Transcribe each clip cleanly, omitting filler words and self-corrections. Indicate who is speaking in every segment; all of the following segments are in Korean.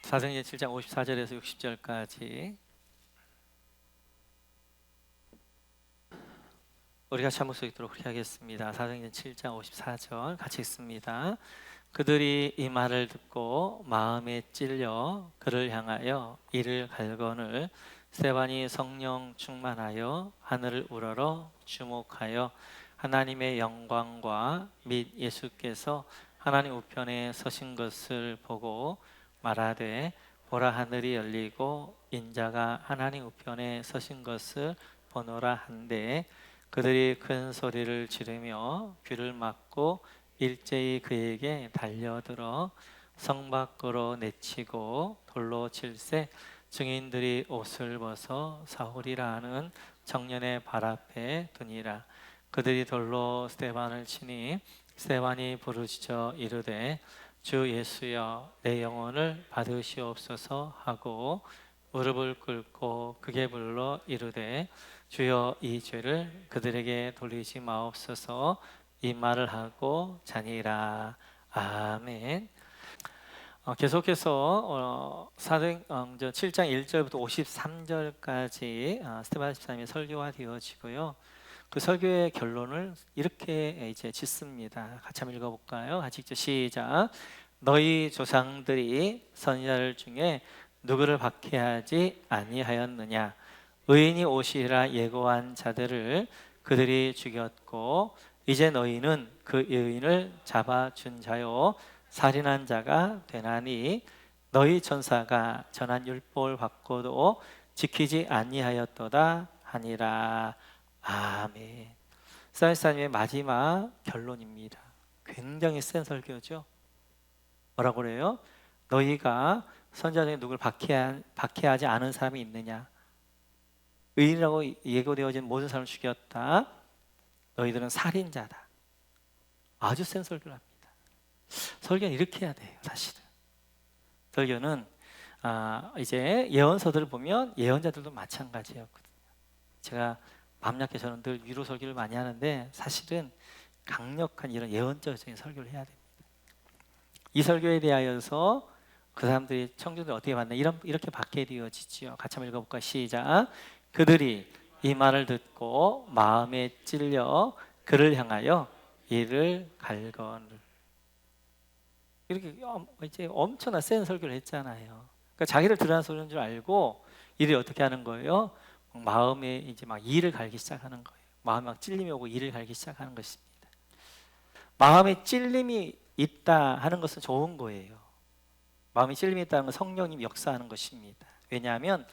Speaker 1: 사도행전 7장 54절에서 60절까지 우리 같이 한번 읽도록 그렇게 하겠습니다. 사도행전 7장 54절 같이 읽습니다. 그들이 이 말을 듣고 마음에 찔려 그를 향하여 이를 갈거늘 스데반이 성령 충만하여 하늘을 우러러 주목하여 하나님의 영광과 및 예수께서 하나님 우편에 서신 것을 보고 말하되 보라 하늘이 열리고 인자가 하나님 우편에 서신 것을 보노라 한데 그들이 큰 소리를 지르며 귀를 막고 일제히 그에게 달려들어 성 밖으로 내치고 돌로 칠세 증인들이 옷을 벗어 사울이라 하는 청년의 발 앞에 두니라. 그들이 돌로 스데반을 치니 스데반이 부르짖어 이르되 주 예수여 내 영혼을 받으시옵소서 하고 무릎을 꿇고 크게 불러 이르되 주여 이 죄를 그들에게 돌리지 마옵소서 이 말을 하고 자니라. 아멘. 계속해서 사도행전 7장 1절부터 53절까지 스데반 집사님의 설교가 되어지고요. 그 설교의 결론을 이렇게 이제 짓습니다. 같이 한번 읽어볼까요? 같이 읽죠. 시작. 너희 조상들이 선지자들 중에 누구를 박해하지 아니하였느냐? 의인이 오시리라 예고한 자들을 그들이 죽였고 이제 너희는 그 의인을 잡아준 자요 살인한 자가 되나니 너희 천사가 전한 율법을 받고도 지키지 아니하였도다 하니라. 아멘. 사이사님의 마지막 결론입니다. 굉장히 센 설교죠. 뭐라고 그래요? 너희가 선지자 중에 누구를 박해하지 않은 사람이 있느냐? 의인이라고 예고되어진 모든 사람을 죽였다. 너희들은 살인자다. 아주 센 설교를 합니다. 설교는 이렇게 해야 돼요. 사실은 설교는 이제 예언서들을 보면 예언자들도 마찬가지였거든요. 제가 마음 약해서는 늘 위로 설교를 많이 하는데 사실은 강력한 이런 예언적인 설교를 해야 됩니다. 이 설교에 대하여서 그 사람들이 청중들 어떻게 받나 이렇게 받게 되어지지요. 같이 한번 읽어볼까? 시작. 그들이 이 말을 듣고 마음에 찔려 그를 향하여 이를 갈거늘. 이렇게 이제 엄청난 센 설교를 했잖아요. 그러니까 자기를 드러난 소리인 줄 알고 이들이 어떻게 하는 거예요? 마음에 이제 막 이를 갈기 시작하는 거예요. 마음에 막 찔림이 오고 이를 갈기 시작하는 것입니다. 마음에 찔림이 있다 하는 것은 좋은 거예요. 마음에 찔림이 있다는 건 성령님이 역사하는 것입니다. 왜냐하면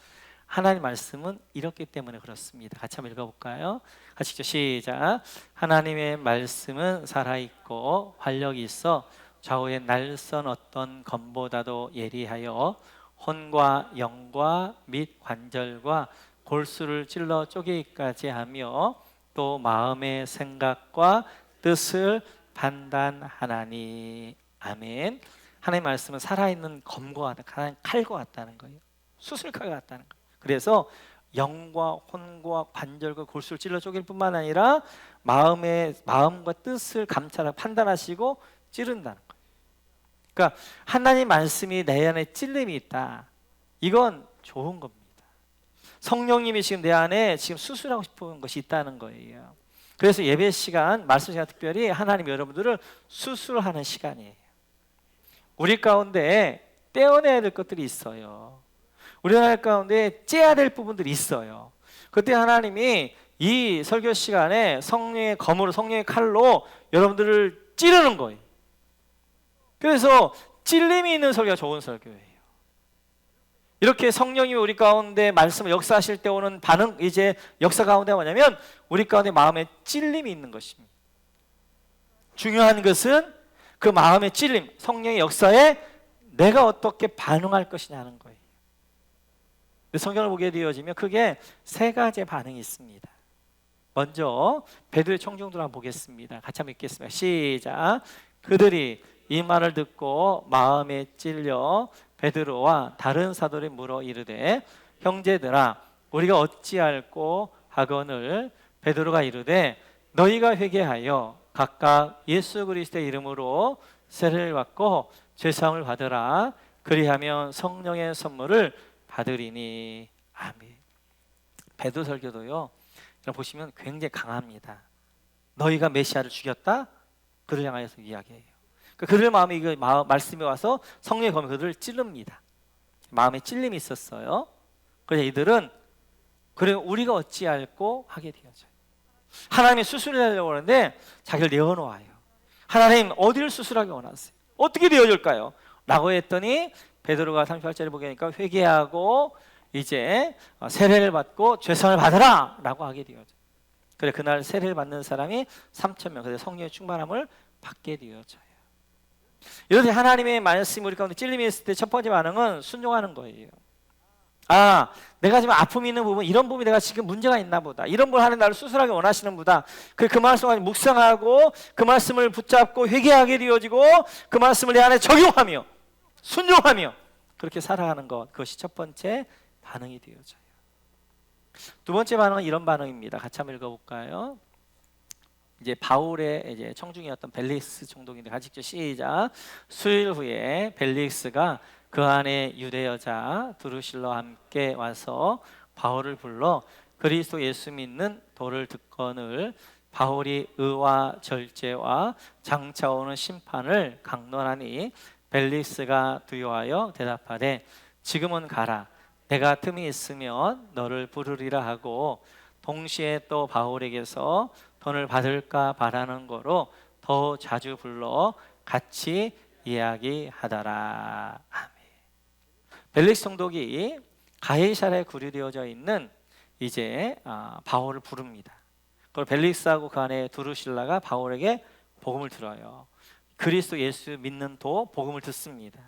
Speaker 1: 하나님 말씀은 이렇기 때문에 그렇습니다. 같이 한번 읽어볼까요? 같이 읽죠. 시작. 하나님의 말씀은 살아있고 활력이 있어 좌우의 날선 어떤 검보다도 예리하여 혼과 영과 및 관절과 골수를 찔러 쪼개기까지 하며 또 마음의 생각과 뜻을 판단하나니. 아멘. 하나님의 말씀은 살아있는 검과 같다, 칼과 같다는 거예요. 수술칼 같다는 거예요. 그래서 영과 혼과 관절과 골수를 찔러 쪼갤 뿐만 아니라 마음과 뜻을 감찰하고 판단하시고 찌른다는 거예요. 그러니까 하나님 말씀이 내 안에 찔림이 있다. 이건 좋은 겁니다. 성령님이 지금 내 안에 지금 수술하고 싶은 것이 있다는 거예요. 그래서 예배 시간, 말씀 시간 특별히 하나님 여러분들을 수술하는 시간이에요. 우리 가운데 떼어내야 될 것들이 있어요. 우리나라 가운데 째야 될 부분들이 있어요. 그때 하나님이 이 설교 시간에 성령의 검으로, 성령의 칼로 여러분들을 찌르는 거예요. 그래서 찔림이 있는 설교가 좋은 설교예요. 이렇게 성령이 우리 가운데 말씀을 역사하실 때 오는 반응, 이제 역사 가운데 뭐냐면 우리 가운데 마음에 찔림이 있는 것입니다. 중요한 것은 그 마음의 찔림, 성령의 역사에 내가 어떻게 반응할 것이냐 하는 거예요. 성경을 보게 되어지면 크게 세 가지의 반응이 있습니다. 먼저 베드로의 청중들 한번 보겠습니다. 같이 한번 읽겠습니다. 시작. 그들이 이 말을 듣고 마음에 찔려 베드로와 다른 사도들이 물어 이르되 형제들아 우리가 어찌할꼬 하거늘 베드로가 이르되 너희가 회개하여 각각 예수 그리스도의 이름으로 세례를 받고 죄사함을 받으라. 그리하면 성령의 선물을 받으리니. 아멘. 베드로 설교도요, 보시면 굉장히 강합니다. 너희가 메시아를 죽였다? 그를 향하여서 이야기해요. 그들 마음에 말씀이 와서 성령의 검이 그들을 찌릅니다. 마음에 찔림이 있었어요. 그래서 이들은 그래 우리가 어찌할꼬 하게 되어져요. 하나님이 수술을 하려고 하는데 자기를 내어놓아요. 하나님 어디를 수술하기 원하세요? 어떻게 되어줄까요? 라고 했더니 베드로가 38절에 보니까 회개하고 이제 세례를 받고 죄성을 받으라 라고 하게 되어져요. 그래 그날 세례를 받는 사람이 3,000명, 그래서 성령의 충만함을 받게 되어져요. 이렇게 하나님의 말씀이 우리 가운데 찔림이 있을 때 첫 번째 반응은 순종하는 거예요. 아, 내가 지금 아픔이 있는 부분, 이런 부분이 내가 지금 문제가 있나 보다. 이런 걸 하는 나를 수술하게 원하시는 보다. 그 말씀을 묵상하고 그 말씀을 붙잡고 회개하게 되어지고 그 말씀을 내 안에 적용하며 순종하며 그렇게 살아가는 것, 그것이 첫 번째 반응이 되어져요. 두 번째 반응은 이런 반응입니다. 같이 한번 읽어볼까요? 이제 바울의 이제 청중이었던 벨릭스 총독인데 같이 읽죠. 시작. 수일 후에 벨릭스가 그 안에 유대 여자 드루실러와 함께 와서 바울을 불러 그리스도 예수 믿는 도를 듣거늘 바울이 의와 절제와 장차 오는 심판을 강론하니 벨릭스가 두려워하여 대답하되 지금은 가라. 내가 틈이 있으면 너를 부르리라 하고 동시에 또 바울에게서 돈을 받을까 바라는 거로 더 자주 불러 같이 이야기하더라. 아멘. 벨릭스 총독이 가이사랴에 구류되어져 있는 이제 바울을 부릅니다. 그걸 벨릭스하고 그 안에 두루실라가 바울에게 복음을 들어요. 그리스도 예수 믿는 도 복음을 듣습니다.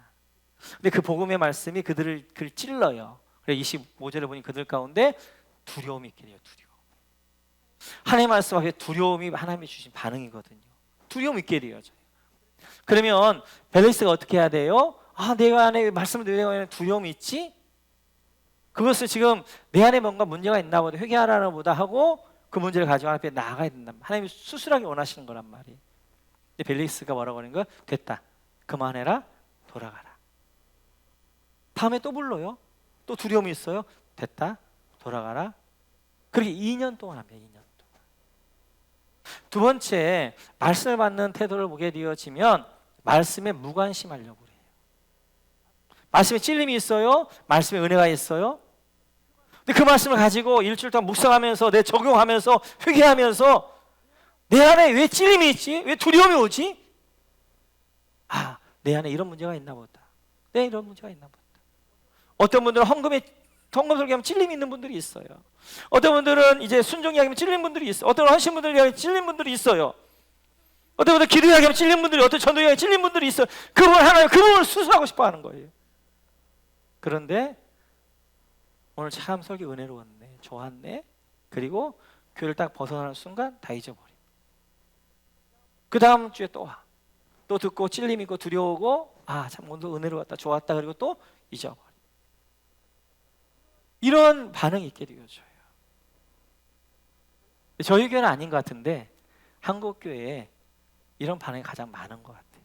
Speaker 1: 근데 그 복음의 말씀이 그를 찔러요. 그래서 25절에 보니 그들 가운데 두려움이 있게 돼요. 두려움. 하나님의 말씀 앞에 두려움이 하나님이 주신 반응이거든요. 두려움 있게 되어져요. 그러면 벨릭스가 어떻게 해야 돼요? 아, 내가 안에 말씀을 내가 안에 두려움이 있지? 그것을 지금 내 안에 뭔가 문제가 있나 보다, 회개하라는 보다 하고 그 문제를 가지고 하나님 앞에 나아가야 된다. 하나님이 수술하게 원하시는 거란 말이에요. 근데 벨릭스가 뭐라고 하는 거야? 됐다. 그만해라. 돌아가라. 다음에 또 불러요. 또 두려움이 있어요. 됐다. 돌아가라. 그렇게 2년 동안 합니다. 2년 동안. 두 번째, 말씀을 받는 태도를 보게 되어지면 말씀에 무관심하려고 그래요. 말씀에 찔림이 있어요. 말씀에 은혜가 있어요. 근데 그 말씀을 가지고 일주일 동안 묵상하면서 내 적용하면서 회개하면서 내 안에 왜 찔림이 있지? 왜 두려움이 오지? 아, 내 안에 이런 문제가 있나 보다. 내 이런 문제가 있나 보다. 어떤 분들은 헌금 설교하면 찔림이 있는 분들이 있어요. 어떤 분들은 이제 순종 이야기하면 찔린 분들이 있어요. 어떤 헌신 분들 이야기하면 찔린 분들이 있어요. 어떤 분들 기도 이야기하면 찔린 분들이, 어떤 전도 이야기하면 찔린 분들이 있어요. 그 부분 하나님, 그 부분을 수술하고 싶어 하는 거예요. 그런데 오늘 참 설교 은혜로웠네, 좋았네. 그리고 교회를 딱 벗어나는 순간 다 잊어버려. 그 다음 주에 또 와. 또 듣고 찔림 있고 두려우고 아, 참 오늘 은혜로웠다, 좋았다. 그리고 또 잊어버려. 이런 반응이 있게 되어져요. 저희 교회는 아닌 것 같은데 한국 교회에 이런 반응이 가장 많은 것 같아요.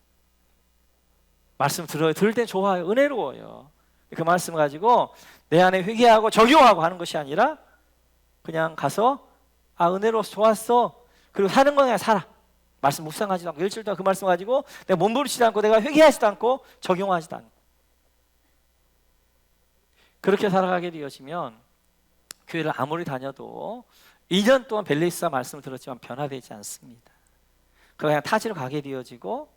Speaker 1: 말씀 들을 때 좋아요, 은혜로워요. 그 말씀 가지고 내 안에 회개하고 적용하고 하는 것이 아니라 그냥 가서 아, 은혜로워서 좋았어. 그리고 사는 건 그냥 살아. 말씀 묵상하지도 않고 일주일 동안 그 말씀 가지고 내가 몸부림치지도 않고 내가 회개하지도 않고 적용하지도 않고 그렇게 살아가게 되어지면 교회를 아무리 다녀도 2년 동안 벨릭스가 말씀을 들었지만 변화되지 않습니다. 그냥 타지로 가게 되어지고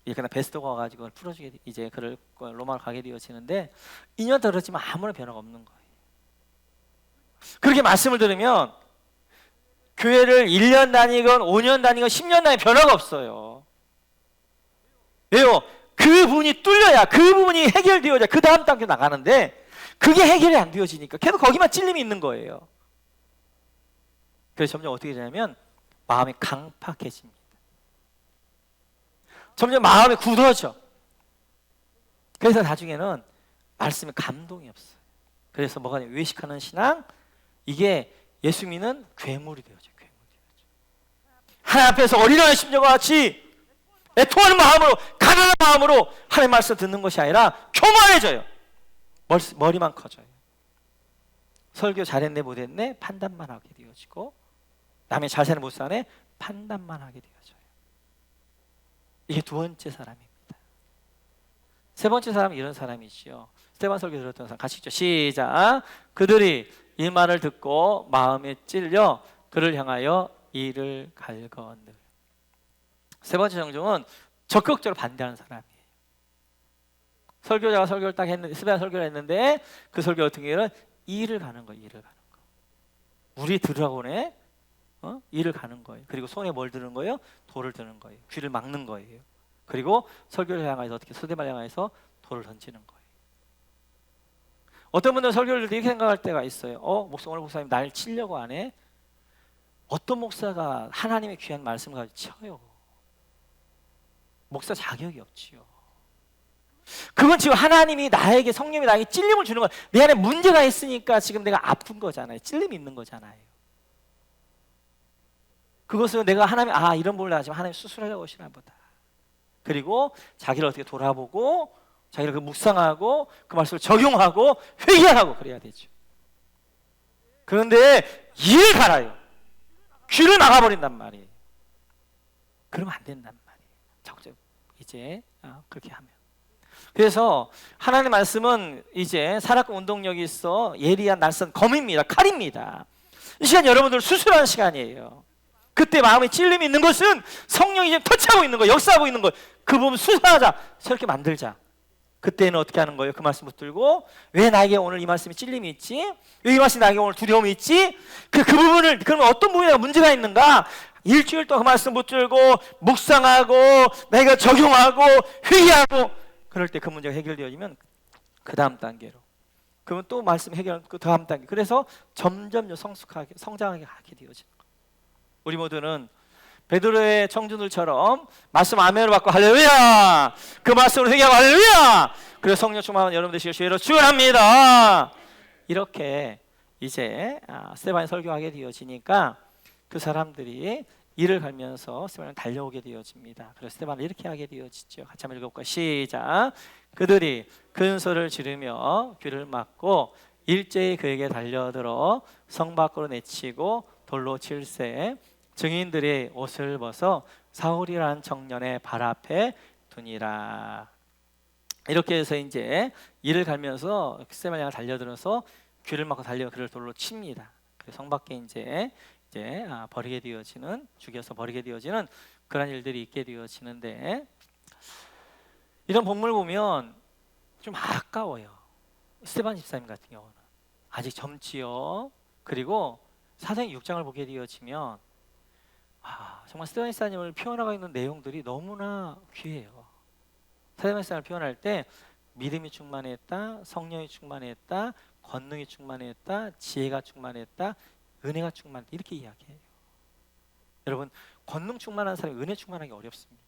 Speaker 1: 이제 그냥 베스도가 와가지고 풀어주게 이제 그를 로마로 가게 되어지는데 2년 들었지만 아무런 변화가 없는 거예요. 그렇게 말씀을 들으면 교회를 1년 다니건 5년 다니건 10년 다니건 변화가 없어요. 왜요? 그 부분이 뚫려야 그 부분이 해결되어야 그 다음 단계 나가는데 그게 해결이 안 되어지니까 계속 거기만 찔림이 있는 거예요. 그래서 점점 어떻게 되냐면 마음이 강팍해집니다. 점점 마음이 굳어져. 그래서 나중에는 말씀에 감동이 없어요. 그래서 뭐가 되냐면 외식하는 신앙, 이게 예수 믿는 괴물이 되어져요. 괴물이 되어져. 하나님 앞에서 어린아이 심정과 같이 애통하는 마음으로, 가난한 마음으로 하나님의 말씀 듣는 것이 아니라 교만해져요. 머리만 커져요. 설교 잘했네 못했네 판단만 하게 되어지고, 남의 잘 사네 못 사네 판단만 하게 되어져요. 이게 두 번째 사람입니다. 세 번째 사람은 이런 사람이지요. 스데반 설교 들었던 사람 같이 읽죠. 시작. 그들이 이 말을 듣고 마음에 찔려 그를 향하여 이를 갈거늘. 세 번째 정중은 적극적으로 반대하는 사람이에요. 설교자가 설교를 딱 했는데, 스데반 설교를 했는데 그 설교 같은 경우는 이를 가는 거예요. 이를 가는 거. 우리 들으라고 네 이를 가는 거예요. 그리고 손에 뭘 드는 거예요? 돌을 드는 거예요. 귀를 막는 거예요. 그리고 설교를 향해서 어떻게 스데반을 향해서 돌을 던지는 거예요. 어떤 분들은 설교를 이렇게 생각할 때가 있어요. 오늘 목사님 날 치려고 안 해? 어떤 목사가 하나님의 귀한 말씀을 가지고 쳐요? 목사 자격이 없지요. 그건 지금 하나님이 나에게, 성령이 나에게 찔림을 주는 거야. 내 안에 문제가 있으니까 지금 내가 아픈 거잖아요. 찔림이 있는 거잖아요. 그것은 내가 하나님, 이런 부분을 하지만 하나님 수술하려고 하시나 보다. 그리고 자기를 어떻게 돌아보고 자기를 그 묵상하고 그 말씀을 적용하고 회개하고 그래야 되죠. 그런데 이를 갈아요. 귀를 막아버린단 말이에요. 그러면 안 된단 말이에요. 적극 이제 그렇게 하면. 그래서 하나님의 말씀은 이제 살아있고 운동력이 있어 예리한 낯선 검입니다. 칼입니다. 이 시간 여러분들 수술하는 시간이에요. 그때 마음에 찔림이 있는 것은 성령이 지금 터치하고 있는 거예요. 역사하고 있는 거예요. 그 부분 수사하자. 저렇게 만들자. 그때는 어떻게 하는 거예요? 그 말씀 붙들고, 왜 나에게 오늘 이 말씀에 찔림이 있지? 왜 이 말씀에 나에게 오늘 두려움이 있지? 그 부분을, 그러면 어떤 부분에 문제가 있는가? 일주일 동안 그 말씀 붙들고 묵상하고 내가 적용하고 회개하고, 그럴 때 그 문제가 해결되어지면 그 다음 단계로, 그러면 또 말씀 해결하는 그 다음 단계, 그래서 점점 성숙하게 성장하게 하게 되어지는 거예요. 우리 모두는 베드로의 청중들처럼 말씀 아멘을 받고 할렐루야, 그 말씀으로 회개하고 할렐루야, 그래서 성령 충만한 여러분 되시길 주의로 축원합니다. 이렇게 이제 스데반이 설교하게 되어지니까 그 사람들이 이를 갈면서 스데반을 달려오게 되어집니다. 그래서 스데반을 이렇게 하게 되어지죠. 같이 한번 읽어볼까요? 시작. 그들이 큰 소리를 지르며 귀를 막고 일제히 그에게 달려들어 성 밖으로 내치고 돌로 칠세 증인들의 옷을 벗어 사울이라는 청년의 발 앞에 두니라. 이렇게 해서 이제 이를 갈면서 스데반을 향해 달려들어서 귀를 막고 달려 그를 돌로 칩니다. 그래서 성 밖에 이제 버리게 되어지는, 죽여서 버리게 되어지는 그런 일들이 있게 되어지는데, 이런 본문을 보면 좀 아까워요. 스데반 집사님 같은 경우는 아직 젊지요. 그리고 사도행 6장을 보게 되어지면 정말 스데반 집사님을 표현하고 있는 내용들이 너무나 귀해요. 스데반 집사님을 표현할 때 믿음이 충만했다, 성령이 충만했다, 권능이 충만했다, 지혜가 충만했다, 은혜가 충만했다, 이렇게 이야기해요. 여러분, 권능 충만한 사람이 은혜 충만하기 어렵습니다.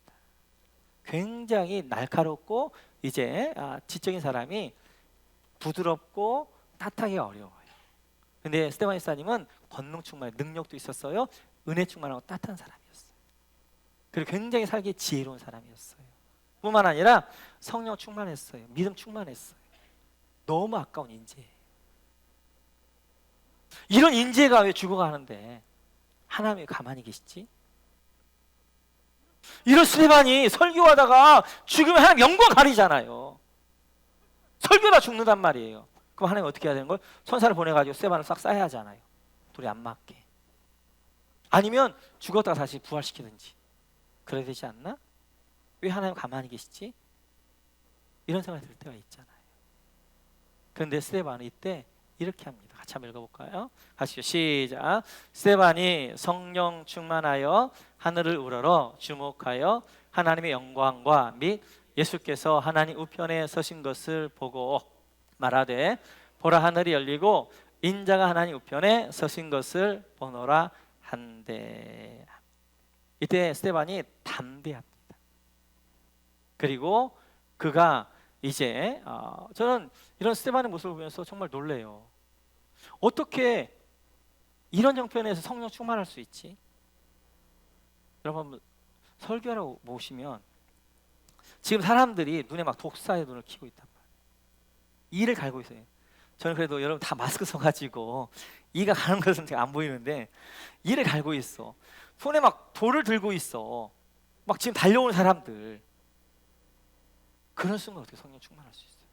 Speaker 1: 굉장히 날카롭고 이제 지적인 사람이 부드럽고 따뜻하기 어려워요. 근데 스데반 집사님은 권능 충만, 능력도 있었어요. 은혜 충만하고 따뜻한 사람이었어요. 그리고 굉장히 살기 지혜로운 사람이었어요. 뿐만 아니라 성령 충만했어요. 믿음 충만했어요. 너무 아까운 인재예요. 이런 인재가 왜 죽어가는데 하나님이 가만히 계시지? 이런 스데반이 설교하다가 죽으면 하나님 영광 가리잖아요. 설교다 죽는단 말이에요. 그럼 하나님 어떻게 해야 되는 걸? 천사를 보내가지고 스데반을 싹 싸야 하잖아요. 둘이 안 맞게. 아니면 죽었다가 다시 부활시키든지 그래야 되지 않나? 왜 하나님 가만히 계시지? 이런 생각이 들 때가 있잖아요. 그런데 스데반은 이때 이렇게 합니다. 같이 한번 읽어볼까요? 같이 시작. 스데반이 성령 충만하여 하늘을 우러러 주목하여 하나님의 영광과 및 예수께서 하나님 우편에 서신 것을 보고 말하되, 보라 하늘이 열리고 인자가 하나님 우편에 서신 것을 보노라 한데. 이때 스데반이 담대합니다. 그리고 그가 이제 저는 이런 스데반의 모습을 보면서 정말 놀래요. 어떻게 이런 형편에서 성령 충만할 수 있지? 여러분, 설교하러 모시면 지금 사람들이 눈에 막 독사의 눈을 키고 있단 말이에요. 이를 갈고 있어요. 저는 그래도 여러분 다 마스크 써가지고 이가 가는 것은 제가 안 보이는데 이를 갈고 있어. 손에 막 돌을 들고 있어. 막 지금 달려오는 사람들. 그런 순간 어떻게 성령 충만할 수 있어요?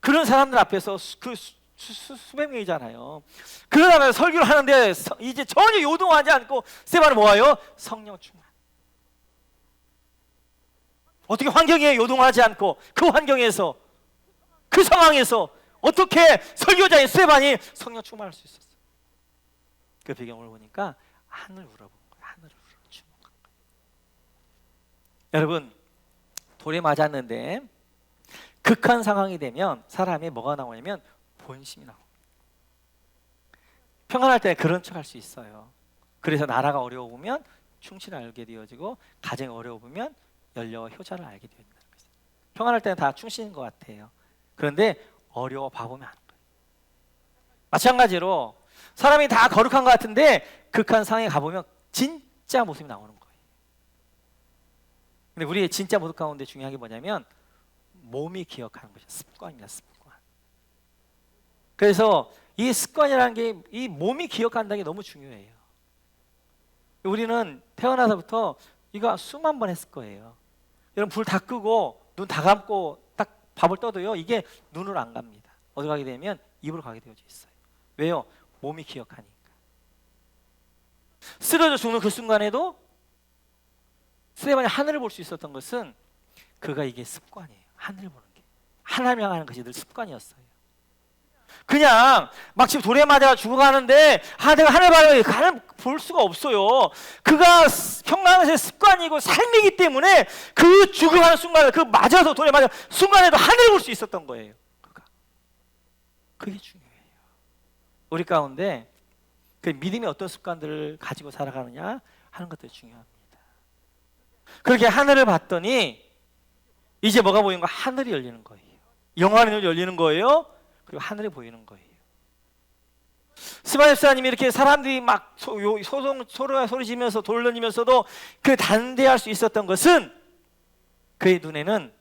Speaker 1: 그런 사람들 앞에서 수백 명이잖아요. 그러다가 설교를 하는데 이제 전혀 요동하지 않고 스테반은 뭐예요? 성령 충만. 어떻게 환경에 요동하지 않고 그 환경에서 그 상황에서 어떻게 설교자인 스테반이 성령 충만할 수 있었어요? 그 배경을 보니까 하늘 우러본 거예요. 하늘을 주목한 거예요. 여러분 돌에 맞았는데 극한 상황이 되면 사람이 뭐가 나오냐면 본심이 나옵니다. 평안할 때 그런 척 할 수 있어요. 그래서 나라가 어려워 보면 충실을 알게 되어지고 가정이 어려워 보면 연려와 효자를 알게 된다는 거죠. 평안할 때는 다 충실인 것 같아요. 그런데 어려워 봐보면 안 거예요. 마찬가지로 사람이 다 거룩한 것 같은데 극한 상황에 가보면 진짜 모습이 나오는 거예요. 근데 우리의 진짜 모습 가운데 중요한 게 뭐냐면 몸이 기억하는 것이 습관입니다. 습관. 그래서 이 습관이라는 게 이 몸이 기억한다는 게 너무 중요해요. 우리는 태어나서부터 이거 수만 번 했을 거예요. 여러분 불 다 끄고 눈 다 감고 딱 밥을 떠도요. 이게 눈으로 안 갑니다. 어디 가게 되면 입으로 가게 되어져 있어요. 왜요? 몸이 기억하니까. 쓰러져 죽는 그 순간에도 스테반이 하늘을 볼 수 있었던 것은 그가 이게 습관이에요. 하늘을 보는 게. 하나님 향하는 것이 늘 습관이었어요. 그냥 막 지금 돌에 맞아 죽어가는데 내가 하늘 봐요. 하늘 볼 수가 없어요. 그가 평안의 습관이고 삶이기 때문에 그 죽어가는 순간에 그 맞아서 돌에 맞아 순간에도 하늘을 볼 수 있었던 거예요. 그게 중요해요. 우리 가운데 그 믿음이 어떤 습관들을 가지고 살아가느냐 하는 것들이 중요합니다. 그렇게 하늘을 봤더니 이제 뭐가 보이는 거예요? 하늘이 열리는 거예요. 영화는 열리는 거예요. 그리고 하늘이 보이는 거예요. 스바냐 집사님이 이렇게 사람들이 막 서로가 소리 지면서 돌려니면서도 그 단대할 수 있었던 것은 그의 눈에는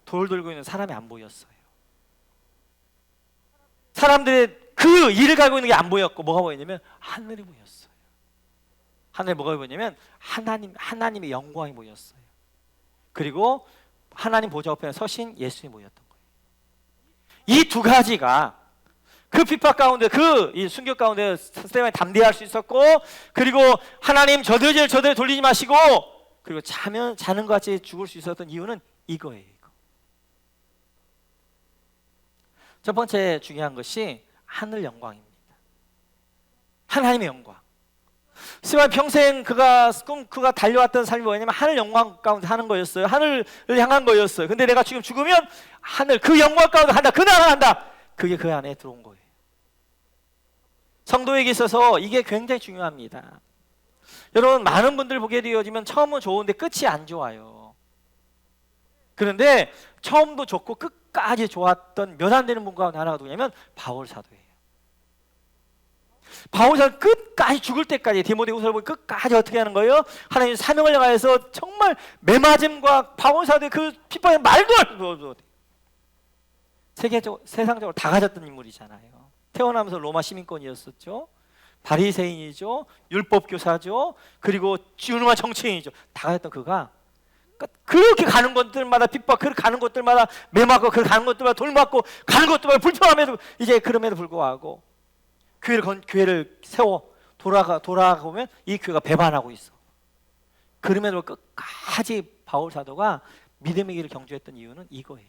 Speaker 1: 돌 들고 있는 사람이 안 보였어요. 사람들의 그 일을 가지고 있는 게 안 보였고 뭐가 보였냐면 하늘이 보였어요. 하늘에 뭐가 보였냐면 하나님의 영광이 보였어요. 그리고 하나님 보좌 앞에 서신 예수님이 보였던 거예요. 이 두 가지가 그 핍박 가운데 이 순교 가운데 스테반이 담대할 수 있었고 그리고 하나님 저들을 돌리지 마시고 그리고 자는 것 같이 죽을 수 있었던 이유는 이거예요. 첫 번째 중요한 것이 하늘 영광입니다. 하나님의 영광. 스테반 평생 그가 달려왔던 삶이 뭐냐면 하늘 영광 가운데 하는 거였어요. 하늘을 향한 거였어요. 근데 내가 지금 죽으면 하늘 그 영광 가운데 한다. 그 나라 한다. 그게 그 안에 들어온 거예요. 성도에게 있어서 이게 굉장히 중요합니다. 여러분 많은 분들 보게 되어지면 처음은 좋은데 끝이 안 좋아요. 그런데 처음도 좋고 끝까지 좋았던 몇 안 되는 분 가운데 하나가 누구냐면 바울 사도예요. 바울 사도 끝까지 죽을 때까지 디모데후서를 보면 끝까지 어떻게 하는 거예요? 하나님 사명을 향해서 정말 매맞음과 바울 사도의 그 핍박에 말도 안 돼. 세상적으로 다 가졌던 인물이잖아요. 태어나면서 로마 시민권이었었죠. 바리새인이죠. 율법 교사죠. 그리고 유능한 정치인이죠. 다 가졌던 그가 그렇게 가는 것들마다 핍박, 그렇게 가는 것들마다 매맞고, 그렇게 가는 것들마다 돌맞고, 가는 것들마다 불평함에도 이제 그럼에도 불구하고 교회를 세워 돌아가보면 이 교회가 배반하고 있어. 그럼에도 끝까지 바울 사도가 믿음의 길을 경주했던 이유는 이거예요.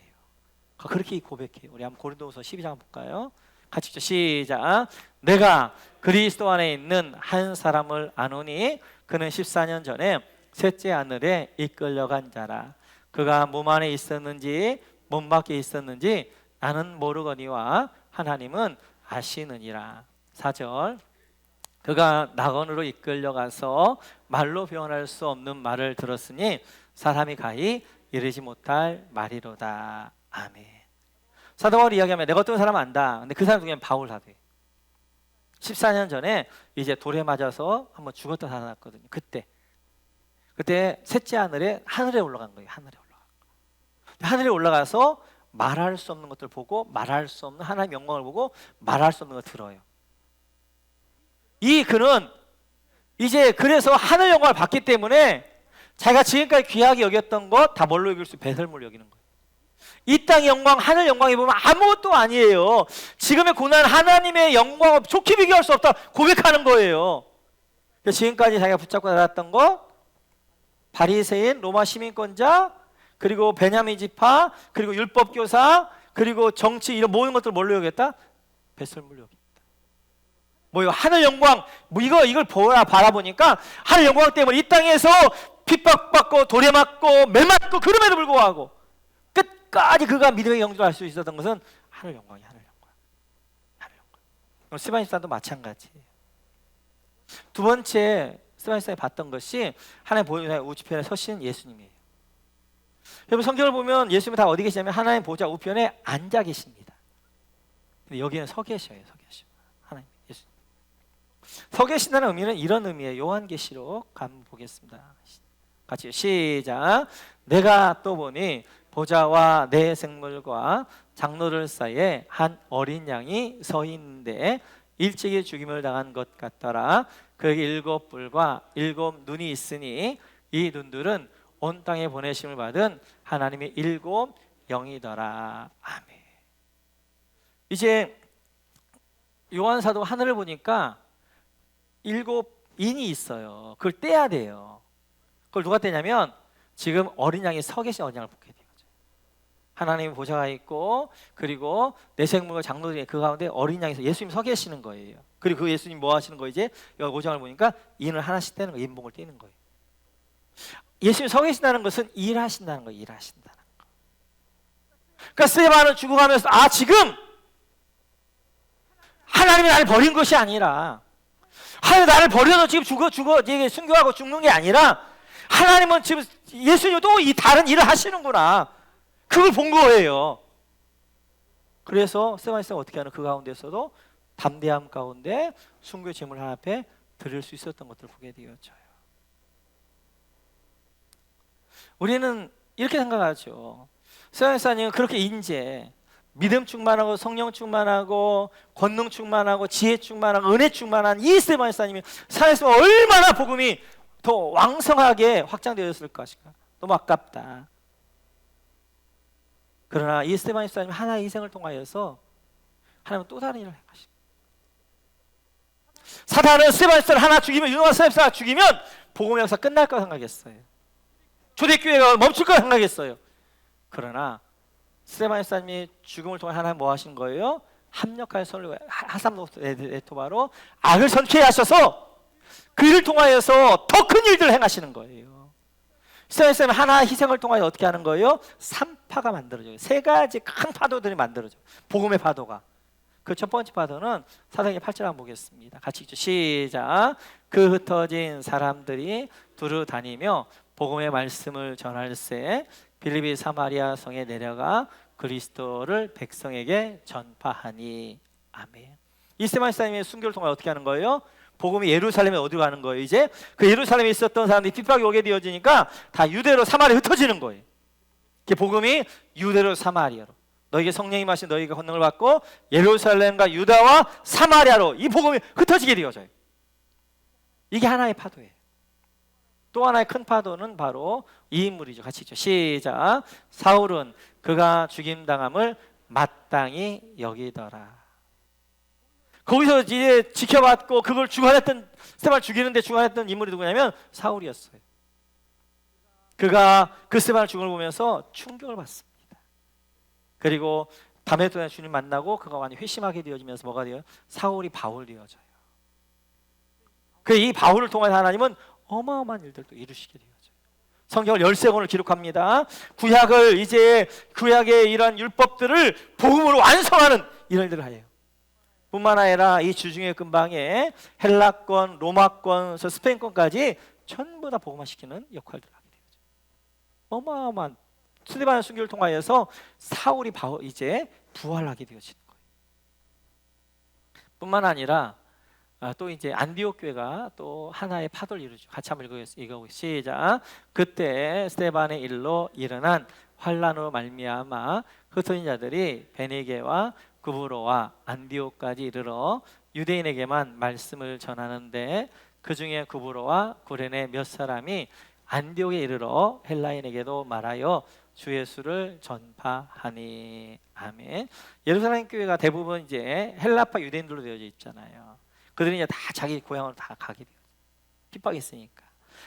Speaker 1: 그렇게 고백해요. 우리 한번 고린도후서 12장 볼까요? 같이 시작. 내가 그리스도 안에 있는 한 사람을 아노니 그는 14년 전에 셋째 하늘에 이끌려간 자라. 그가 몸 안에 있었는지 몸 밖에 있었는지 나는 모르거니와 하나님은 아시느니라. 4절. 그가 낙원으로 이끌려가서 말로 표현할 수 없는 말을 들었으니 사람이 가히 이르지 못할 말이로다. 아멘. 사도 바울이 이야기하면 내가 어떤 사람 안다. 근데 그 사람 중에 바울 사도예요. 14년 전에 이제 돌에 맞아서 한번 죽었다 살아났거든요. 그때 셋째 하늘에 올라간 거예요. 하늘에. 하늘에 올라가서 말할 수 없는 것들을 보고 말할 수 없는 하나님의 영광을 보고 말할 수 없는 걸 들어요. 이 그는 이제 그래서 하늘 영광을 받기 때문에 자기가 지금까지 귀하게 여겼던 것 다 뭘로 여길 수? 배설물로 여기는 거예요. 이 땅의 영광, 하늘 영광이 보면 아무것도 아니에요. 지금의 고난 하나님의 영광을 좋게 비교할 수 없다 고백하는 거예요. 지금까지 자기가 붙잡고 살았던 것, 바리새인, 로마 시민권자, 그리고 베냐민 지파, 그리고 율법교사, 그리고 정치 이런 모든 것들을 뭘로 여겼다? 배설물로 여겼다. 뭐요? 하늘 영광, 이걸 바라보니까 하늘 영광 때문에 이 땅에서 핍박받고 돌에 맞고 매 맞고 그럼에도 불구하고 끝까지 그가 믿음의 영주를 할 수 있었던 것은 하늘 영광이 하늘 영광. 하늘 영광. 스바니스탄도 마찬가지예요. 두 번째 스바니스탄이 봤던 것이 하나님 보좌 우편에 서신 예수님이에요. 여러분 성경을 보면 예수님이 다 어디 계시냐면 하나님 보좌 우편에 앉아 계십니다. 근데 여기는 서 계셔요. 서 계셔. 하나님 예수님. 서 계신다는 의미는 이런 의미예요. 요한계시록 한번 보겠습니다. 같이 시작. 내가 또 보니 보좌와 내 생물과 장로들 사이에 한 어린 양이 서 있는데 일찍이 죽임을 당한 것 같더라. 그에게 7 뿔과 7 눈이 있으니 이 눈들은 온 땅에 보내심을 받은 하나님의 7 영이더라. 아멘. 이제 요한사도 하늘을 보니까 7 인이 있어요. 그걸 떼야 돼요. 그걸 누가 떼냐면 지금 어린 양이 서 계신 어린 양을 보게 돼요. 하나님의 보좌가 있고 그리고 내 생물과 장로들이 그 가운데 어린 양에서 예수님 서 계시는 거예요. 그리고 그 예수님 뭐 하시는 거 이제 여기 5장을 보니까 인을 하나씩 떼는 거예요. 인봉을 떼는 거예요. 예수님 서 계신다는 것은 일하신다는 거예요. 일하신다는 거. 그러니까 스데반은 죽어가면서 지금 하나님이 나를 버린 것이 아니라 하나님 나를 버려서 지금 이게 순교하고 죽는 게 아니라 하나님은 지금 예수님이 또 이 다른 일을 하시는구나. 그걸 본 거예요. 그래서 스데반이 어떻게 하는 그 가운데서도 담대함 가운데 순교의 제물 하나 앞에 드릴 수 있었던 것들을 보게 되었죠. 우리는 이렇게 생각하죠. 스데반은 그렇게 인재, 믿음 충만하고 성령 충만하고 권능 충만하고 지혜 충만하고 은혜 충만한 이 스데반이 살아있으면 얼마나 복음이 더 왕성하게 확장되었을 것인가. 너무 아깝다. 그러나 이 스데반 집사님 하나의 희생을 통하여서 하나님은 또 다른 일을 하십니다. 사단은 스데반 집사를 하나 죽이면 유능한 스데반 집사를 죽이면 복음의 역사 끝날 거라 생각했어요. 초대교회가 멈출 거라 생각했어요. 그러나 스데반 집사님이 죽음을 통해 하나님 뭐 하신 거예요? 합력하여 선을 하삼노레토바로 악을 선케 하셔서 그 일을 통하여서 더 큰 일들을 행하시는 거예요. 스데반 하나의 희생을 통하여 어떻게 하는 거예요? 3파가 만들어져요. 3가지 큰 파도들이 만들어져요. 복음의 파도가. 그 첫 번째 파도는 사도행전 8절 한번 보겠습니다. 같이 읽죠. 시작. 그 흩어진 사람들이 두루 다니며 복음의 말씀을 전할새 빌립이 사마리아 성에 내려가 그리스도를 백성에게 전파하니. 아멘. 이 스데반 집사님의 순교를 통해 어떻게 하는 거예요? 복음이 예루살렘에 어디로 가는 거예요? 이제 그 예루살렘에 있었던 사람들이 핍박이 오게 되어지니까 다 유대로 사마리아 흩어지는 거예요. 그 복음이 유대로 사마리아로 너에게 성령이 마신 너희가 권능을 받고 예루살렘과 유다와 사마리아로 이 복음이 흩어지게 되어져요. 이게 하나의 파도예요. 또 하나의 큰 파도는 바로 이 인물이죠. 같이 있죠. 시작. 사울은 그가 죽임당함을 마땅히 여기더라. 거기서 이제 지켜봤고 그걸 주관했던 스데반을 죽이는데 주관했던 인물이 누구냐면 사울이었어요. 그가 그 스데반을 죽음을 보면서 충격을 받습니다. 그리고 밤에 또 주님 만나고 그가 완전히 회심하게 되어지면서 뭐가 돼요? 사울이 바울 되어져요. 그 이 바울을 통해 하나님은 어마어마한 일들도 이루시게 되어져요. 성경을 13권을 기록합니다. 구약의 이러한 율법들을 복음으로 완성하는 이런 일들을 해요. 뿐만 아니라 이 주중의 근방에 헬라권, 로마권, 스페인권까지 전부 다 복음화시키는 역할들을 하게 되죠. 어마어마한 스데반의 순교를 통하여서 사울이 이제 부활하게 되어지는 거예요. 뿐만 아니라 또 이제 안디옥 교회가 또 하나의 파도를 이루죠. 같이 한번 읽어보겠습니다. 시작. 그때 스데반의 일로 일어난 환란으로 말미암아 흩어진 자들이 베니게와 구브로와 안디옥까지 이르러 유대인에게만 말씀을 전하는데 그 중에 구브로와 구레네 몇 사람이 안디옥에 이르러 헬라인에게도 말하여 주 예수를 전파하니. 아멘. 예루살렘 교회가 대부분 이제 헬라파 유대인들로 되어져 있잖아요. 그들이 이제 다 자기 고향으로 다 가게 돼요. 핍박했으니까.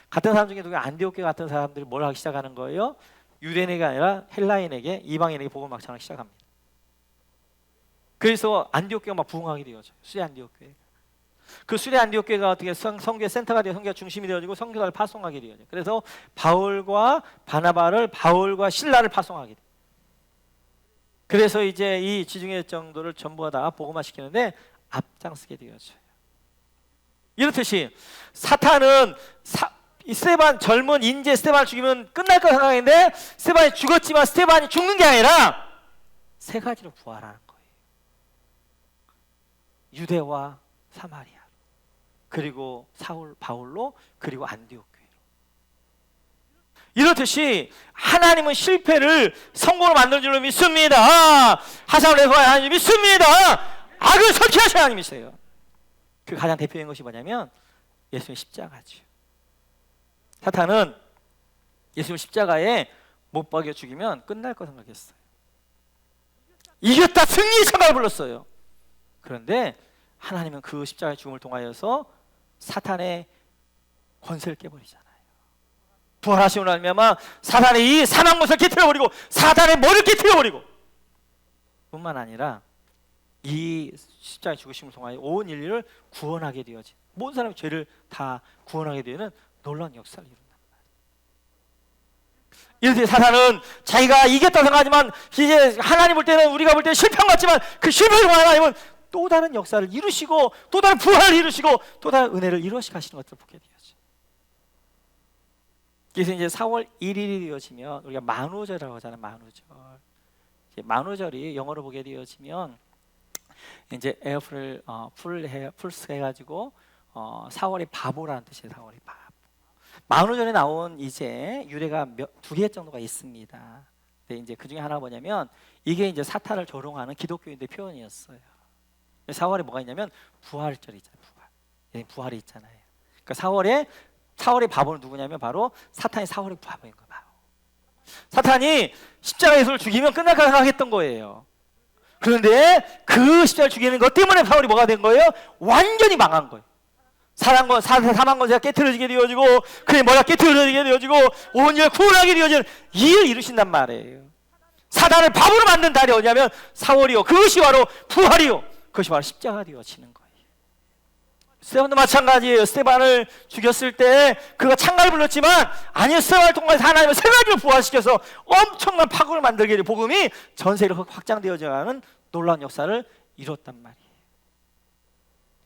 Speaker 1: 같은 사람 중에 누가 안디옥 교회 같은 사람들이 뭘 하기 시작하는 거예요? 유대인에게 아니라 헬라인에게, 이방인에게 복음을 막 전하기 시작합니다. 그래서 안디옥 교회가 막 부흥하게 되어져요. 수레 안디옥 교회가. 그 수레 안디옥 교회가 어떻게 선교의 센터가 되어 선교의 중심이 되어지고 선교사를 파송하게 되어져요. 그래서 바울과 바나바를, 바울과 신라를 파송하게 돼요. 그래서 이제 이 지중해 정도를 전부 다 복음화 시키는데 앞장서게 되어져요. 이렇듯이 사탄은 스테반, 젊은 인재 스테반을 죽이면 끝날 거 생각했는데 스테반이 죽었지만 스테반이 죽는 게 아니라 세 가지로 부활하는 거예요. 유대와 사마리아, 그리고 바울로, 그리고 안디옥 교회로. 이렇듯이 하나님은 실패를 성공으로 만들 줄로 믿습니다. 하상을 내고 하나님 믿습니다. 악을 설치하신 하나님이세요. 그 가장 대표적인 것이 뭐냐면 예수님의 십자가죠. 사탄은 예수님을 십자가에 못 박여 죽이면 끝날 거 생각했어요. 이겼다, 승리의 찬양을 불렀어요. 그런데 하나님은 그 십자가의 죽음을 통하여서 사탄의 권세를 깨버리잖아요. 부활하심으로 말미암아 사탄의 이 사망 것을 깨트려버리고 사탄의 머리를 깨트려버리고, 뿐만 아니라 이 십자가의 죽으심을 통하여 온 인류를 구원하게 되어진, 모든 사람의 죄를 다 구원하게 되는 놀라운 역사를 이룬단 말이에요. 이렇게 사탄은 자기가 이겼다고 생각하지만 이제 하나님 볼 때는, 우리가 볼 때는 실패한 것 같지만 그 실패를 통해 하나님은 또 다른 역사를 이루시고 또 다른 부활을 이루시고 또 다른 은혜를 이루어가시는 것들을 보게 되어져. 그래서 이제 4월 1일이 되어지면 우리가 만우절이라고 하잖아요. 만우절. 만우절이 영어로 보게 되어지면 이제 에어풀을 풀스 해가지고 4월이 바보라는 뜻이에요. 4월이 바보. 만우절에 나온 이제 유래가 두 개 정도가 있습니다. 근데 이제 그 중에 하나가 뭐냐면 이게 이제 사탄을 조롱하는 기독교인들의 표현이었어요. 4월에 뭐가 있냐면 부활절이 있잖아요. 부활이 있잖아요. 그러니까 4월의 바보는 누구냐면 바로 사탄이 4월의 바보인 거예요. 바보. 사탄이 십자가 예수를 죽이면 끝날 거라 생각했던 거예요. 그런데 그 십자가를 죽이는 것 때문에 4월이 뭐가 된 거예요? 완전히 망한 거예요. 사망 권세가 깨트려지게 되어지고 그의 머리가 깨트려지게 되어지고 온 인류를 구원하게 되어지는 이 일을 이루신단 말이에요. 사단을 바보로 만든 달이 어디냐면 4월이요. 그것이 바로 부활이요. 그것이 바로 십자가 되어지는 거예요. 스테반도 마찬가지예요. 스테반을 죽였을 때 그가 창가를 불렀지만 아니요, 스테반을 통해서 하나님은 세 가지로 부활시켜서 엄청난 파국을 만들게 된 복음이 전 세계로 확장되어져가는 놀라운 역사를 이뤘단 말이에요.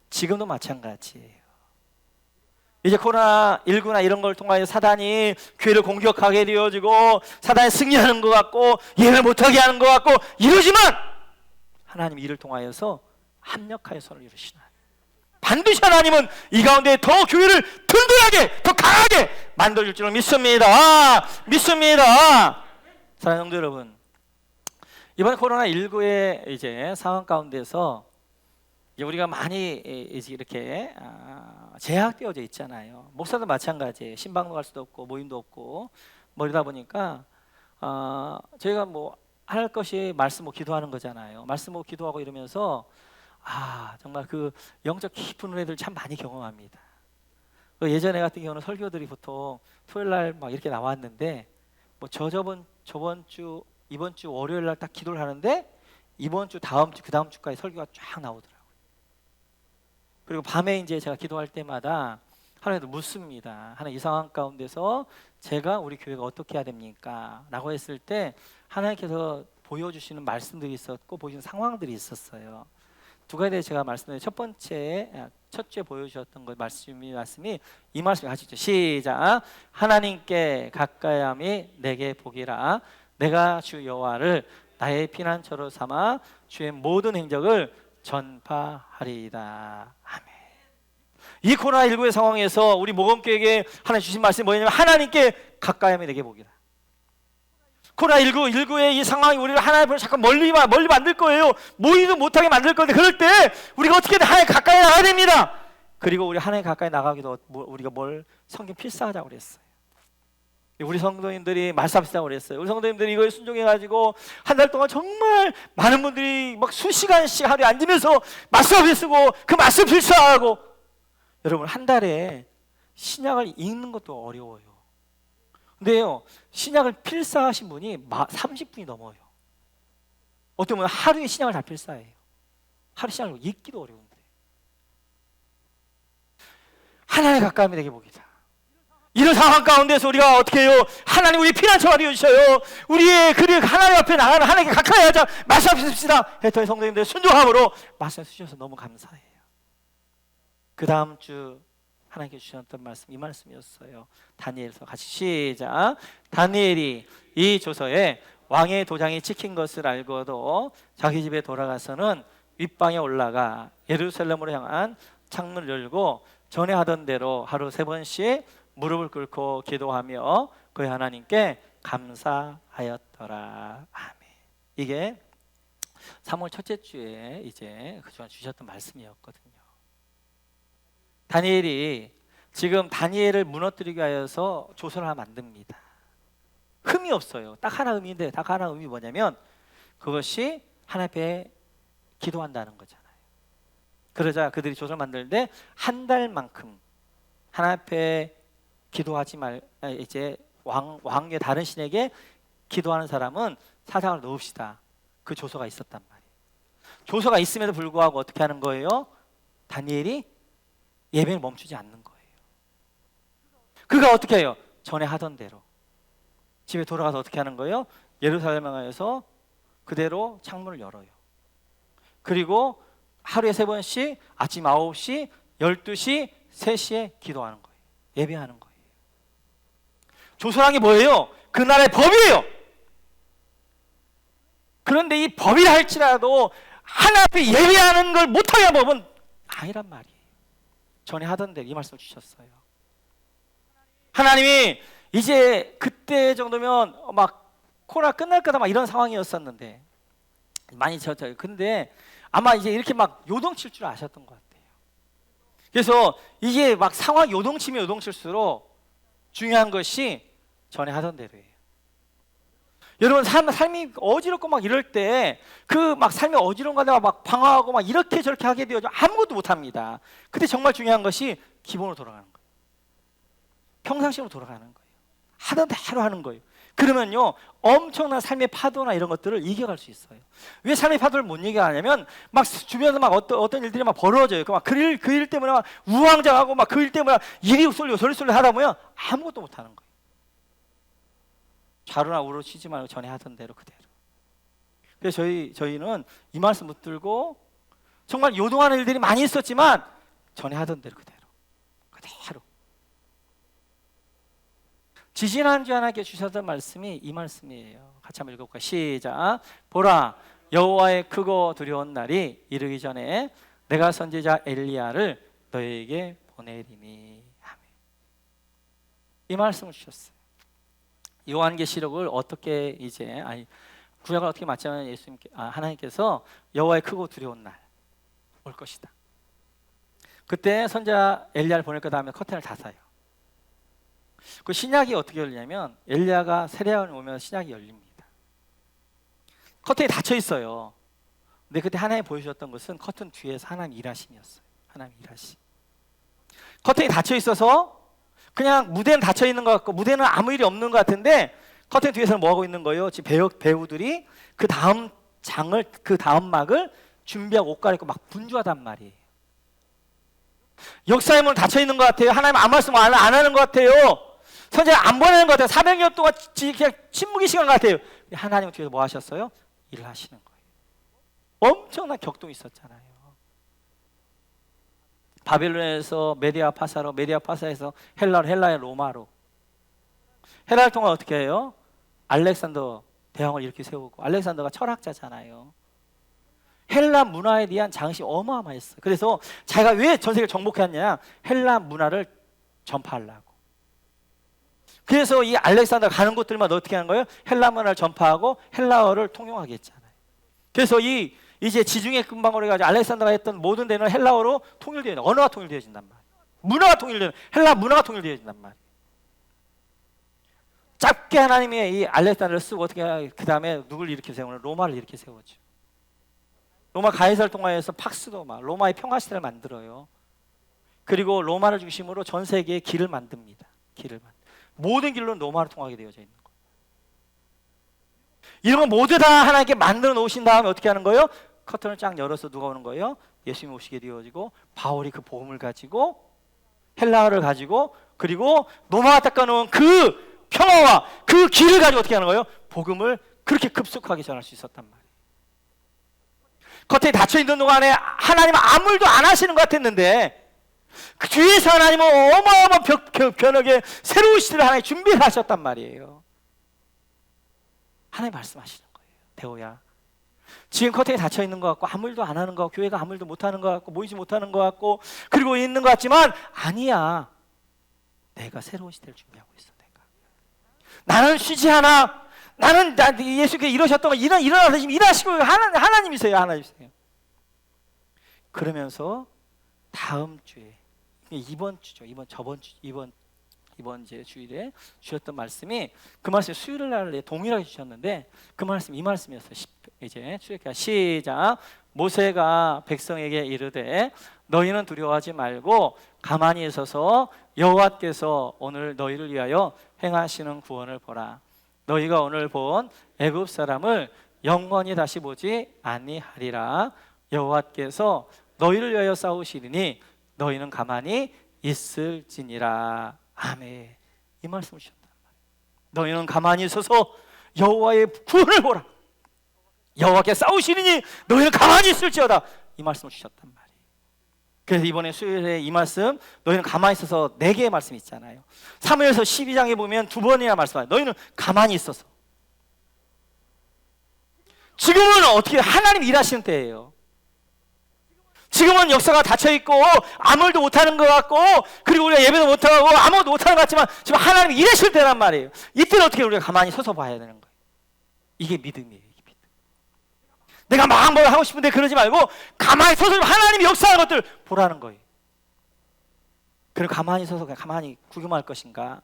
Speaker 1: 지금도 마찬가지예요. 이제 코로나19나 이런 걸 통하여 사단이 교회를 공격하게 되어지고 사단이 승리하는 것 같고 예배 못하게 하는 것 같고 이러지만 하나님 이를 통하여서 합력하여 선을 이루시나. 반드시 하나님은 이 가운데 더 교회를 든든하게, 더 강하게 만들어줄 줄을 믿습니다. 믿습니다. 사랑하는 성도 여러분, 이번 코로나19의 이제 상황 가운데서 우리가 많이 이렇게 제약되어져 있잖아요. 목사도 마찬가지예요. 신방도 갈 수도 없고 모임도 없고 뭐 이러다 보니까 저희가 뭐 할 것이 말씀 뭐 기도하는 거잖아요. 말씀 뭐 기도하고 이러면서 정말 그 영적 깊은 은혜들 참 많이 경험합니다. 예전에 같은 경우는 설교들이 보통 토요일 날 막 이렇게 나왔는데 뭐 저번 주 이번 주 월요일 날 딱 기도를 하는데 이번 주 다음 주 그 다음 주까지 설교가 쫙 나오더라고요. 그리고 밤에 이제 제가 기도할 때마다 하나님도 묻습니다. 하나님, 이 상황 가운데서 제가 우리 교회가 어떻게 해야 됩니까? 라고 했을 때 하나님께서 보여주시는 말씀들이 있었고 보여주시는 상황들이 있었어요. 두 가지에 대해 제가 말씀드린 첫 주에 보여주셨던 것 말씀이 이 말씀이 같이 있죠. 시작. 하나님께 가까이함이 내게 복이라. 내가 주 여호와를 나의 피난처로 삼아 주의 모든 행적을 전파하리이다. 아멘. 이 코로나19의 상황에서 우리 모금교회에게 하나님 주신 말씀이 뭐냐면 하나님께 가까이함이 내게 복이라. 코로나19의 이 상황이 우리를 하나님 앞으로 자꾸 멀리 만들 거예요. 모이도 못하게 만들 건데, 그럴 때 우리가 어떻게든 하나님 가까이 나가야 됩니다. 그리고 우리 하나님 가까이 나가기도 우리가 성경 필사하자고 그랬어요. 우리 성도님들이 말씀하시자고 그랬어요. 우리 성도님들이 이거에 순종해가지고 한 달 동안 정말 많은 분들이 막 수시간씩 하루에 앉으면서 말씀을 쓰고 그 말씀 필사하고. 여러분, 한 달에 신약을 읽는 것도 어려워요. 근데요, 신약을 필사하신 분이 30분이 넘어요. 어떻게 보면 하루에 신약을 다 필사해요. 하루 신약을 읽기도 어려운데. 하나님 가까이 되게 보기다. 이런 상황 가운데서 우리가 어떻게 해요? 하나님, 우리 피난처가 되어주셔요. 우리의 하나님 앞에 나가는, 하나님께 가까이 하자 말씀하십시다 했더니 성도님들 순종함으로 말씀 주셔서 너무 감사해요. 그 다음 주 하나님께 주셨던 말씀, 이 말씀이었어요. 다니엘서 같이 시작. 다니엘이 이 조서에 왕의 도장이 찍힌 것을 알고도 자기 집에 돌아가서는 윗방에 올라가 예루살렘으로 향한 창문을 열고 전에 하던 대로 하루 3번씩 무릎을 꿇고 기도하며 그의 하나님께 감사하였더라. 아멘. 이게 3월 첫째 주에 이제 그동안 주셨던 말씀이었거든요. 다니엘이 지금 다니엘을 무너뜨리기 위해서 조서를 하나 만듭니다. 흠이 없어요. 딱 하나 흠인데, 딱 하나 흠이 뭐냐면 그것이 하나님 앞에 기도한다는 거잖아요. 그러자 그들이 조서를 만들때 한 달만큼 하나님 앞에 기도하지 이제 왕의 다른 신에게 기도하는 사람은 사상을 넣읍시다. 그 조서가 있었단 말이에요. 조서가 있음에도 불구하고 어떻게 하는 거예요? 다니엘이 예배를 멈추지 않는 거예요. 그가 어떻게 해요? 전에 하던 대로 집에 돌아가서 어떻게 하는 거예요? 예루살렘에 가서 그대로 창문을 열어요. 그리고 하루에 3번씩 아침 9시, 12시, 3시에 기도하는 거예요. 예배하는 거예요. 조서란 게 뭐예요? 그 나라의 법이에요. 그런데 이 법이라 할지라도 하나님 앞에 예배하는 걸 못하게 한 법은 아니란 말이에요. 전에 하던 대로 이 말씀을 주셨어요. 하나님이 이제 그때 정도면 막 코로나 끝날 거다 막 이런 상황이었었는데 많이 졌어요. 근데 아마 이제 이렇게 막 요동칠 줄 아셨던 것 같아요. 그래서 이게 막 상황이 요동치면 요동칠수록 중요한 것이 전에 하던 대로예요. 여러분, 삶이 어지럽고 막 이럴 때 그 막 삶이 어지러운 가다가 막 방황하고 막 이렇게 저렇게 하게 되어서 아무것도 못합니다. 근데 정말 중요한 것이 기본으로 돌아가는 거예요. 평상시로 돌아가는 거예요. 하던 대로 하는 거예요. 그러면요, 엄청난 삶의 파도나 이런 것들을 이겨갈 수 있어요. 왜 삶의 파도를 못 이겨가냐면 막 주변에서 막 어떤 일들이 막 벌어져요. 막 그 일 때문에 막 우왕좌왕하고 막 그 일 때문에 이리 쏠려 저리 쏠려 하다 보면 아무것도 못 하는 거예요. 좌로나 우로 치지 말고 전에 하던 대로 그대로. 그래서 저희는 이 말씀 붙들고 정말 요동하는 일들이 많이 있었지만 전에 하던 대로 그대로. 지지난주 하나님께 주셨던 말씀이 이 말씀이에요. 같이 한번 읽어볼까요? 시작. 보라, 여호와의 크고 두려운 날이 이르기 전에 내가 선지자 엘리야를 너에게 보내리니. 아멘. 이 말씀을 주셨어요. 요한계시록을 어떻게 구약을 어떻게 맞자면 하나님께서 여호와의 크고 두려운 날 올 것이다. 그때 선지자 엘리야를 보낼 거 다음에 커튼을 닫아요. 그 신약이 어떻게 열리냐면 엘리야가 세례요한을 오면 신약이 열립니다. 커튼이 닫혀 있어요. 근데 그때 하나님 보여주셨던 것은 커튼 뒤에서 하나님 일하심이었어요. 하나님 일하심. 커튼이 닫혀 있어서 그냥 무대는 닫혀 있는 것 같고 무대는 아무 일이 없는 것 같은데 커튼 뒤에서는 뭐 하고 있는 거예요? 지금 배우들이 그 다음 장을, 그 다음 막을 준비하고 옷 갈아입고 막 분주하단 말이에요. 역사의 문은 닫혀 있는 것 같아요. 하나님 아무 말씀 안 하는 것 같아요. 선지자 안 보내는 것 같아요. 400년 동안 그냥 침묵의 시간 같아요. 하나님은 뒤에서 뭐 하셨어요? 일을 하시는 거예요. 엄청난 격동이 있었잖아요. 바벨론에서 메디아 파사로, 메디아 파사에서 헬라로, 헬라의 로마로. 헬라를 통해 어떻게 해요? 알렉산더 대왕을 이렇게 세우고, 알렉산더가 철학자잖아요. 헬라 문화에 대한 장식이 어마어마했어요. 그래서 자기가 왜 전 세계를 정복했냐? 헬라 문화를 전파하려고. 그래서 이 알렉산더가 가는 곳들마다 어떻게 하는 거예요? 헬라 문화를 전파하고 헬라어를 통용하게 했잖아요. 그래서 이제 지중해 근방으로 해가지고 알렉산더가 했던 모든 데는 헬라어로 통일되어 있는, 언어가 통일되어진단 말이에요. 문화가 통일되는, 헬라 문화가 통일되어진단 말이에요. 짧게 하나님이 이 알렉산더를 쓰고 어떻게, 그 다음에 누굴 일으켜 세우는? 로마를 일으켜 세우죠. 로마 가이사를 통하여서 팍스도마, 로마의 평화시대를 만들어요. 그리고 로마를 중심으로 전 세계에 길을 만듭니다. 모든 길로는 로마를 통하게 되어져 있는 거예요. 이런 거 모두 다 하나님께 만들어 놓으신 다음에 어떻게 하는 거예요? 커튼을 쫙 열어서 누가 오는 거예요? 예수님이 오시게 되어지고, 바울이 그 복음을 가지고, 헬라어를 가지고, 그리고 로마가 닦아놓은 그 평화와 그 길을 가지고 어떻게 하는 거예요? 복음을 그렇게 급속하게 전할 수 있었단 말이에요. 겉에 닫혀있는 동안에 하나님은 아무 일도 안 하시는 것 같았는데, 그 뒤에서 하나님은 어마어마한 변혁의 새로운 시대를 하나님 준비를 하셨단 말이에요. 하나님 말씀하시는 거예요. 대호야, 지금 커튼이 닫혀있는 것 같고 아무 일도 안 하는 것 같고 교회가 아무 일도 못하는 것 같고 모이지 못하는 것 같고 그리고 있는 것 같지만, 아니야, 내가 새로운 시대를 준비하고 있어. 나는 쉬지 않아. 나는 예수께서 이러셨던 거 일어나서 지금 일하시고 하나님이세요. 그러면서 다음 주에, 이번 이제 주일에 주셨던 말씀이, 그 말씀이 수요일 날에 동일하게 주셨는데 그 말씀, 이 말씀이었어요. 이제 출애굽기 시작. 모세가 백성에게 이르되 너희는 두려워하지 말고 가만히 있어서 여호와께서 오늘 너희를 위하여 행하시는 구원을 보라. 너희가 오늘 본 애굽 사람을 영원히 다시 보지 아니하리라. 여호와께서 너희를 위하여 싸우시리니 너희는 가만히 있을지니라. 아멘. 이 말씀을 주셨단 말이에요. 너희는 가만히 있어서 여호와의 구원을 보라. 여호와께서 싸우시리니 너희는 가만히 있을지어다. 이 말씀을 주셨단 말이에요. 그래서 이번에 수요일에 이 말씀, 너희는 가만히 있어서 4개의 말씀이 있잖아요. 사무엘서 12장에 보면 2번이나 말씀하세요. 너희는 가만히 있어서. 지금은 어떻게 하나님 일하시는 때예요. 지금은 역사가 닫혀있고 아무 일도 못하는 것 같고, 그리고 우리가 예배도 못하고 아무것도 못하는 것 같지만 지금 하나님이 일하실 때란 말이에요. 이때는 어떻게 우리가 가만히 서서 봐야 되는 거예요. 이게 믿음이에요. 내가 막 뭘 하고 싶은데 그러지 말고 가만히 서서 하나님이 역사하는 것들 보라는 거예요. 그리고 가만히 서서 그냥 가만히 구경할 것인가?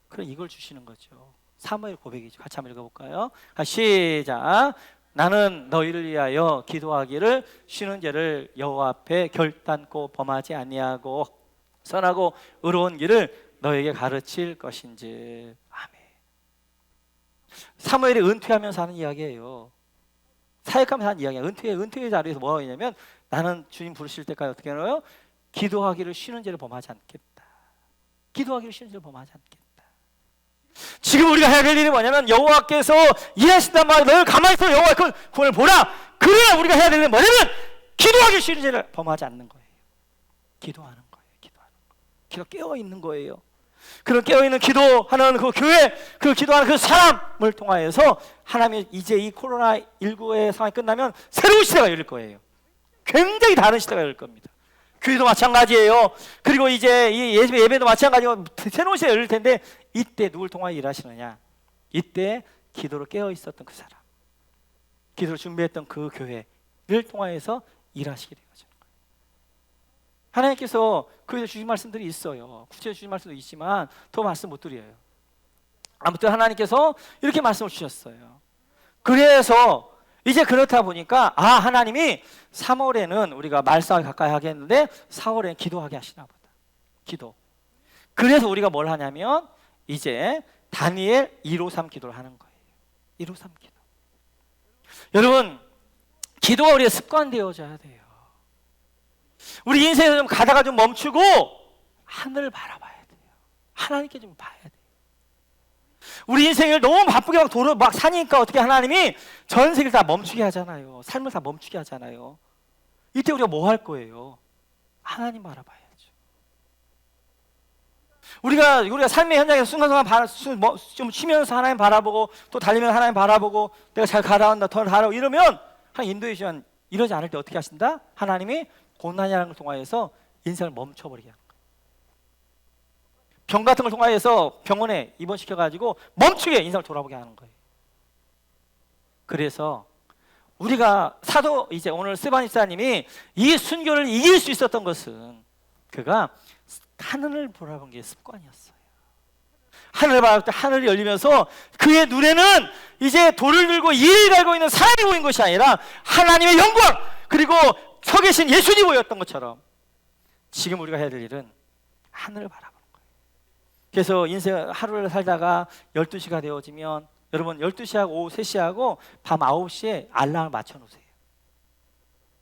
Speaker 1: 그럼 이걸 주시는 거죠. 사무엘 고백이죠. 같이 한번 읽어볼까요? 시작. 나는 너희를 위하여 기도하기를 쉬는 죄를 여호와 앞에 결단코 범하지 아니하고 선하고 의로운 길을 너에게 가르칠 것인지. 아멘. 사무엘이 은퇴하면서 하는 이야기예요. 사역하면서 하는 이야기야. 은퇴의 자리에서 뭐라고 했냐면, 나는 주님 부르실 때까지 어떻게 하나요? 기도하기를 쉬는 죄를 범하지 않겠다. 기도하기를 쉬는 죄를 범하지 않겠다. 지금 우리가 해야 될 일이 뭐냐면, 여호와께서 일하신단 말이야. 너를 가만히 있어 여호와의 구원을 보라. 그래야 우리가 해야 될 일은 뭐냐면 기도하기를 쉬는 죄를 범하지 않는 거예요. 기도하는 거예요. 기도 깨어있는 거예요. 그런 깨어있는 기도하는 그 교회, 그 기도하는 그 사람을 통하여서 하나님이 이제 이 코로나19의 상황이 끝나면 새로운 시대가 열릴 거예요. 굉장히 다른 시대가 열릴 겁니다. 교회도 마찬가지예요. 그리고 이제 이 예배도 마찬가지고 새로운 시대가 열릴 텐데, 이때 누굴 통하여 일하시느냐? 이때 기도로 깨어있었던 그 사람, 기도를 준비했던 그 교회를 통하여서 일하시게 되어지는 거예요. 하나님께서 그에서 주신 말씀들이 있어요. 구체적으로 주신 말씀도 있지만 더 말씀 못 드려요. 아무튼 하나님께서 이렇게 말씀을 주셨어요. 그래서 이제 그렇다 보니까 하나님이 3월에는 우리가 말씀을 가까이 하겠는데 4월에는 기도하게 하시나 보다. 기도. 그래서 우리가 뭘 하냐면 이제 다니엘 153 기도를 하는 거예요. 153 기도. 여러분, 기도가 우리의 습관되어져야 돼요. 우리 인생에서 좀 가다가 좀 멈추고 하늘을 바라봐야 돼요. 하나님께 좀 봐야 돼요. 우리 인생을 너무 바쁘게 막 사니까 어떻게 하나님이 전 세계를 다 멈추게 하잖아요. 삶을 다 멈추게 하잖아요. 이때 우리가 뭐 할 거예요? 하나님 바라봐야죠. 우리가 삶의 현장에서 순간순간 좀 쉬면서 하나님 바라보고 또 달리면 하나님 바라보고 내가 잘 가라온다 더 가라고 이러면 하나님 인도해 주시면, 이러지 않을 때 어떻게 하신다? 하나님이 고난이라는 걸 통하여서 인생을 멈춰버리게 하는 거예요. 병 같은 걸 통하여서 병원에 입원시켜가지고 멈추게 인생을 돌아보게 하는 거예요. 그래서 우리가 사도 이제 오늘 스바니사님이 이 순교를 이길 수 있었던 것은 그가 하늘을 바라본 게 습관이었어요. 하늘을 바라볼 때 하늘이 열리면서 그의 눈에는 이제 돌을 들고 이를 갈고 있는 사람이 보인 것이 아니라 하나님의 영광 그리고 서 계신 예수님이 보였던 것처럼 지금 우리가 해야 될 일은 하늘을 바라보는 거예요. 그래서 인생 하루를 살다가 12시가 되어지면 여러분 12시하고 오후 3시하고 밤 9시에 알람을 맞춰 놓으세요.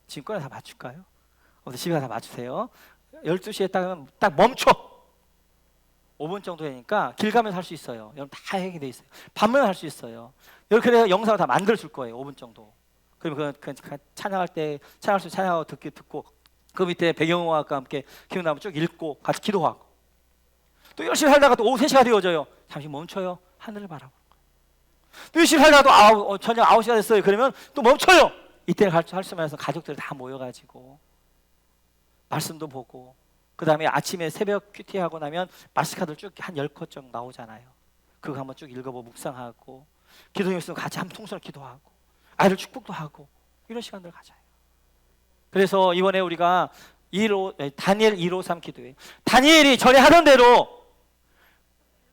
Speaker 1: 지금 거나 다 맞출까요? 집에 다 맞추세요. 12시에 딱 멈춰. 5분 정도 되니까 길 가면서 할 수 있어요. 여러분 다 해결돼 있어요. 밤만 할 수 있어요. 이렇게 해서 영상을 다 만들어 줄 거예요. 5분 정도. 그러면 그 찬양할 때 찬양할 수 찬양하고 듣고 그 밑에 배경음악과 함께 기억나면 쭉 읽고 같이 기도하고 또 열심히 살다가 또 오후 3시가 되어져요. 잠시 멈춰요. 하늘을 바라보는 거예요. 또 열심히 살다가 또 저녁 9시가 됐어요. 그러면 또 멈춰요. 이때는 할 수만 해서 가족들이 다 모여가지고 말씀도 보고 그 다음에 아침에 새벽 큐티하고 나면 말씀카드를 쭉 한 10컷 정도 나오잖아요. 그거 한번 쭉 읽어보고 묵상하고 기도에 있으면 같이 한번 통성을 기도하고 아이들 축복도 하고 이런 시간들을 가져요. 그래서 이번에 우리가 다니엘 153 기도회 다니엘이 전에 하던 대로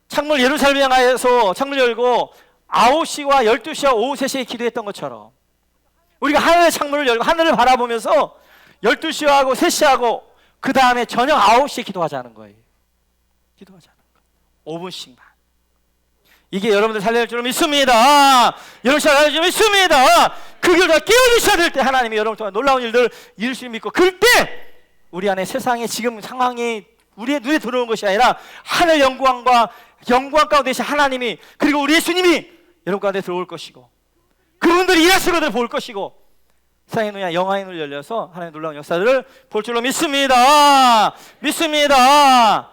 Speaker 1: 창문 예루살렘 향하여서 창문 열고 9시와 12시와 오후 3시에 기도했던 것처럼 우리가 하늘의 창문을 열고 하늘을 바라보면서 12시하고 3시하고 그 다음에 저녁 9시에 기도하자는 거예요. 기도하자는 거예요. 5분씩만. 이게 여러분들 살릴 줄 믿습니다. 여러분 살릴 줄 믿습니다. 그 길을 다 깨워주셔야 될 때 하나님이 여러분 통한 놀라운 일들을 이룰 수 믿고 그때 우리 안에 세상에 지금 상황이 우리의 눈에 들어오는 것이 아니라 하늘 영광 가운데 계신 하나님이 그리고 우리 예수님이 여러분 가운데 들어올 것이고 그분들이 일하시는 것을 볼 것이고 세상의 눈이 영화의 눈을 열려서 하나님의 놀라운 역사들을 볼 줄로 믿습니다. 믿습니다.